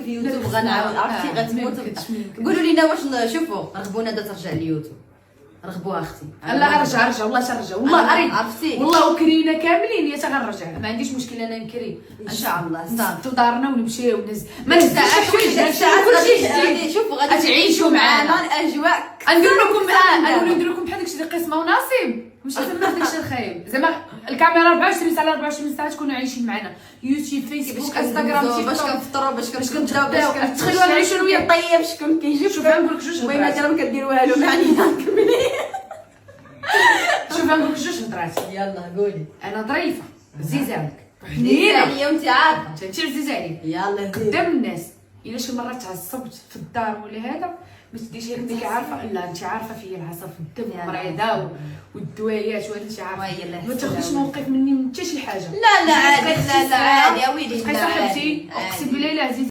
فيديو في يوتيوب غنعاود عرفتي غتموت. قولوا لينا واش شوفوا رغبونا ترجع لليوتيوب، رغبوها اختي. لا ارجع والله ترجع والله اريد عرفتي والله وكرينا كاملين يا تغنرجع ما عنديش مشكل انا نكري ان شاء الله. نسدو دارنا ونمشيو ما نزعش غادي شوفوا غادي تعيشوا معنا الاجواء. ندير لكم بحال داكشي اللي قسمه ونصيب ماشي تما داكشي الخايب زعما الكاميرا 24 ساعه 24 ساعه تكونوا عايشين معنا يوتيوب فيسبوك انستغرام باش كنفطروا باش كنبداو تخيلوا نعيشوا شنو هي طيب شكون كيجي. شوف نقول لك جوج المهم ما كدير والو معنينا كملي. شوف نقول لك جوج هضرات. يلا قولي. انا ظريفه عزيزه عليك حنينه عليا وانت عارفه انت عزيزه عليك يلا قدام الناس. الا شي مره تعصبت في الدار ولا هذا ما تديش هيك انت عارفه. لا انت عارفه فيا العصب في الدم مريضه والدوايات وهذا انت عارفه. ما تاخذيش موقف مني من حتى شي حاجه. لا عادي. لا عادي يا ويلي. صاحبتي اقسم بالله العزيز